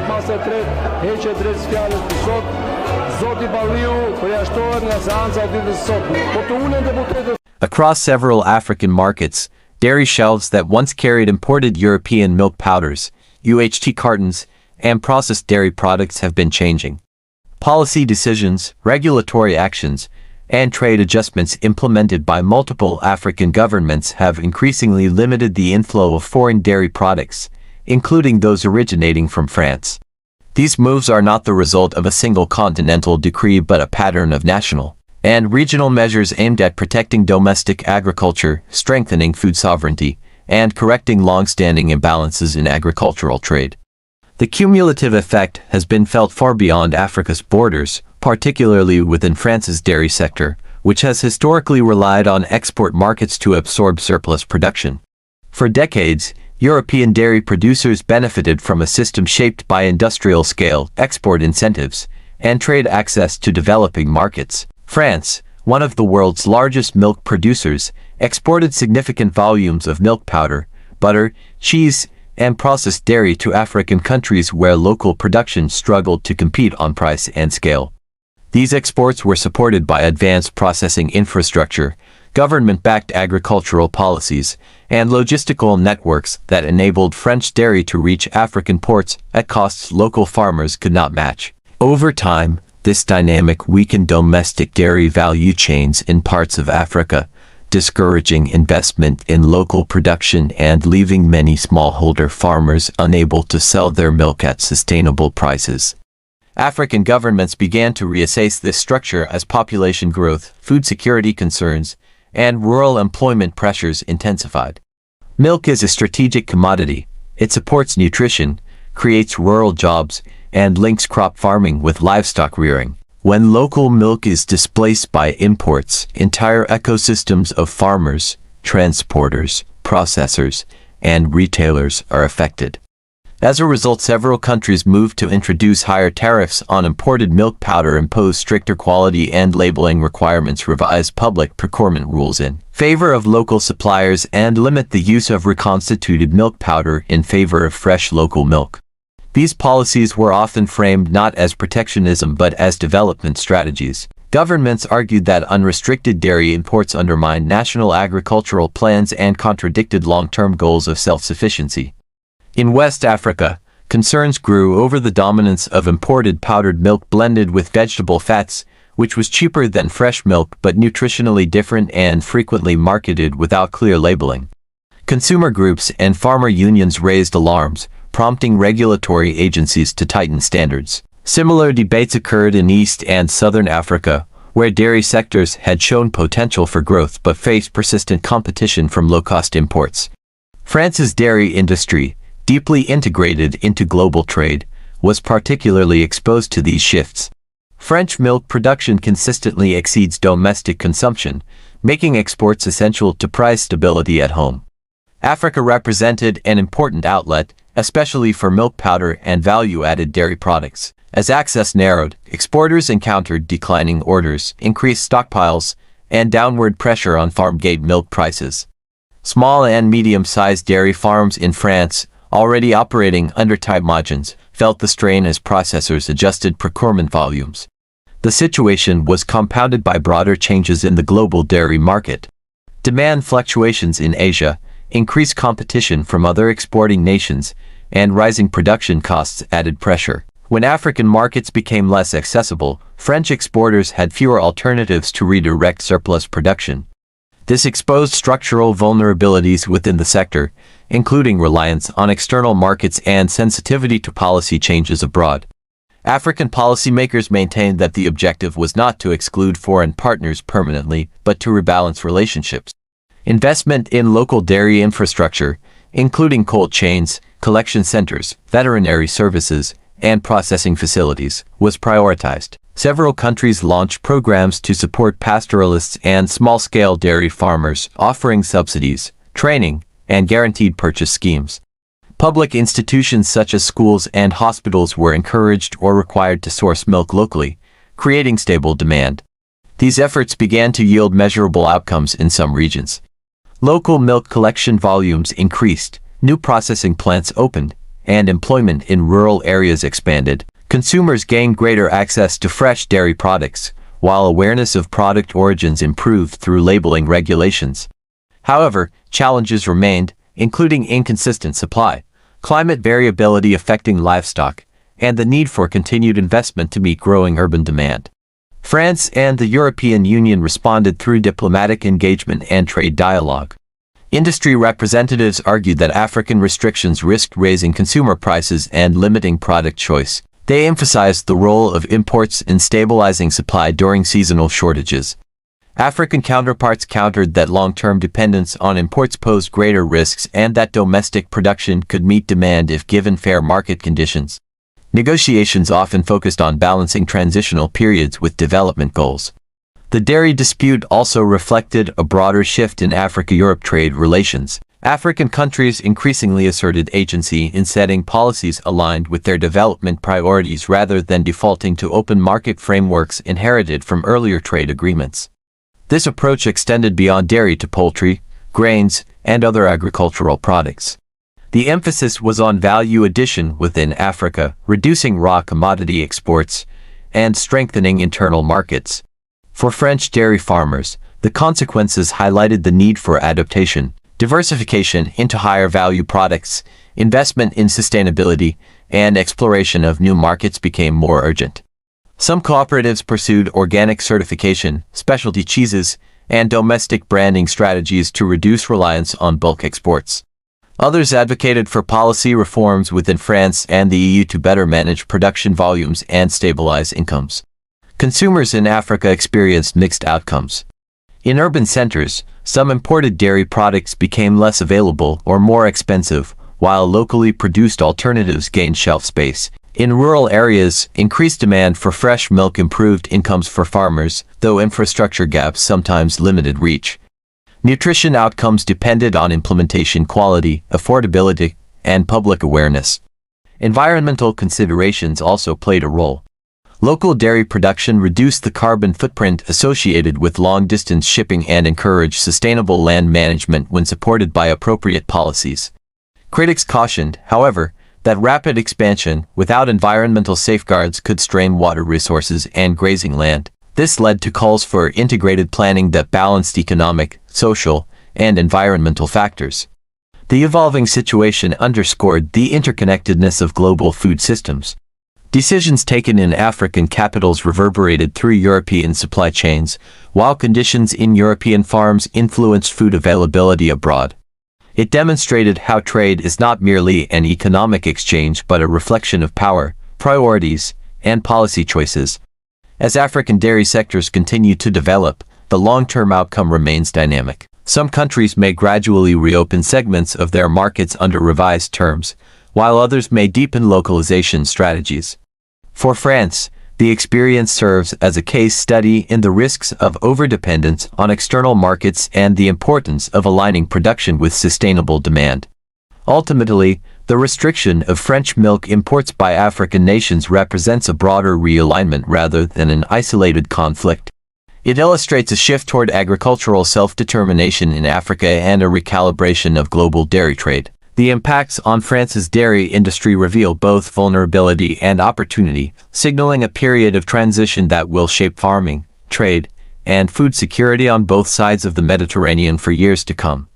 pas e tret, heqe drejt fjalës të sot, Zoti Balliu përjashtohet nga seanca e ditës së sotme. Po të ulen deputetët. Across several African markets, dairy shelves that once carried imported European milk powders, UHT cartons, and processed dairy products have been changing. Policy decisions, regulatory actions, and trade adjustments implemented by multiple African governments have increasingly limited the inflow of foreign dairy products, including those originating from France. These moves are not the result of a single continental decree but a pattern of national and regional measures aimed at protecting domestic agriculture, strengthening food sovereignty, and correcting long-standing imbalances in agricultural trade. The cumulative effect has been felt far beyond Africa's borders, particularly within France's dairy sector, which has historically relied on export markets to absorb surplus production. For decades, European dairy producers benefited from a system shaped by industrial-scale export incentives and trade access to developing markets. France, one of the world's largest milk producers, exported significant volumes of milk powder, butter, cheese, and processed dairy to African countries where local production struggled to compete on price and scale. These exports were supported by advanced processing infrastructure, government-backed agricultural policies, and logistical networks that enabled French dairy to reach African ports at costs local farmers could not match. Over time, this dynamic weakened domestic dairy value chains in parts of Africa, discouraging investment in local production and leaving many smallholder farmers unable to sell their milk at sustainable prices. African governments began to reassess this structure as population growth, food security concerns, and rural employment pressures intensified. Milk is a strategic commodity. It supports nutrition, creates rural jobs, and links crop farming with livestock rearing. When local milk is displaced by imports, entire ecosystems of farmers, transporters, processors, and retailers are affected. As a result, several countries moved to introduce higher tariffs on imported milk powder, impose stricter quality and labeling requirements, revise public procurement rules in favor of local suppliers, and limit the use of reconstituted milk powder in favor of fresh local milk. These policies were often framed not as protectionism but as development strategies. Governments argued that unrestricted dairy imports undermined national agricultural plans and contradicted long-term goals of self-sufficiency. In West Africa, concerns grew over the dominance of imported powdered milk blended with vegetable fats, which was cheaper than fresh milk but nutritionally different and frequently marketed without clear labeling. Consumer groups and farmer unions raised alarms, prompting regulatory agencies to tighten standards. Similar debates occurred in East and Southern Africa, where dairy sectors had shown potential for growth but faced persistent competition from low-cost imports. France's dairy industry, deeply integrated into global trade, was particularly exposed to these shifts. French milk production consistently exceeds domestic consumption, making exports essential to price stability at home. Africa represented an important outlet, especially for milk powder and value-added dairy products. As access narrowed, exporters encountered declining orders, increased stockpiles, and downward pressure on farm-gate milk prices. Small and medium-sized dairy farms in France, already operating under tight margins, felt the strain as processors adjusted procurement volumes. The situation was compounded by broader changes in the global dairy market. Demand fluctuations in Asia, increased competition from other exporting nations, and rising production costs added pressure. When African markets became less accessible, French exporters had fewer alternatives to redirect surplus production. This exposed structural vulnerabilities within the sector, including reliance on external markets and sensitivity to policy changes abroad. African policymakers maintained that the objective was not to exclude foreign partners permanently, but to rebalance relationships. Investment in local dairy infrastructure, including cold chains, collection centers, veterinary services, and processing facilities, was prioritized. Several countries launched programs to support pastoralists and small-scale dairy farmers, offering subsidies, training, and guaranteed purchase schemes. Public institutions such as schools and hospitals were encouraged or required to source milk locally, creating stable demand. These efforts began to yield measurable outcomes in some regions. Local milk collection volumes increased, new processing plants opened, and employment in rural areas expanded, consumers gained greater access to fresh dairy products, while awareness of product origins improved through labeling regulations. However, challenges remained, including inconsistent supply, climate variability affecting livestock, and the need for continued investment to meet growing urban demand. France and the European Union responded through diplomatic engagement and trade dialogue. Industry representatives argued that African restrictions risked raising consumer prices and limiting product choice. They emphasized the role of imports in stabilizing supply during seasonal shortages. African counterparts countered that long-term dependence on imports posed greater risks and that domestic production could meet demand if given fair market conditions. Negotiations often focused on balancing transitional periods with development goals. The dairy dispute also reflected a broader shift in Africa-Europe trade relations. African countries increasingly asserted agency in setting policies aligned with their development priorities rather than defaulting to open market frameworks inherited from earlier trade agreements. This approach extended beyond dairy to poultry, grains, and other agricultural products. The emphasis was on value addition within Africa, reducing raw commodity exports, and strengthening internal markets. For French dairy farmers, the consequences highlighted the need for adaptation, diversification into higher value products, investment in sustainability, and exploration of new markets became more urgent. Some cooperatives pursued organic certification, specialty cheeses, and domestic branding strategies to reduce reliance on bulk exports. Others advocated for policy reforms within France and the EU to better manage production volumes and stabilize incomes. Consumers in Africa experienced mixed outcomes. In urban centers, some imported dairy products became less available or more expensive, while locally produced alternatives gained shelf space. In rural areas, increased demand for fresh milk improved incomes for farmers, though infrastructure gaps sometimes limited reach. Nutrition outcomes depended on implementation quality, affordability, and public awareness. Environmental considerations also played a role. Local dairy production reduced the carbon footprint associated with long-distance shipping and encouraged sustainable land management when supported by appropriate policies. Critics cautioned, however, that rapid expansion without environmental safeguards could strain water resources and grazing land. This led to calls for integrated planning that balanced economic, social, and environmental factors. The evolving situation underscored the interconnectedness of global food systems. Decisions taken in African capitals reverberated through European supply chains, while conditions in European farms influenced food availability abroad. It demonstrated how trade is not merely an economic exchange but a reflection of power, priorities, and policy choices. As African dairy sectors continue to develop, the long-term outcome remains dynamic. Some countries may gradually reopen segments of their markets under revised terms, while others may deepen localization strategies. For France, the experience serves as a case study in the risks of overdependence on external markets and the importance of aligning production with sustainable demand. Ultimately, the restriction of French milk imports by African nations represents a broader realignment rather than an isolated conflict. It illustrates a shift toward agricultural self-determination in Africa and a recalibration of global dairy trade. The impacts on France's dairy industry reveal both vulnerability and opportunity, signaling a period of transition that will shape farming, trade, and food security on both sides of the Mediterranean for years to come.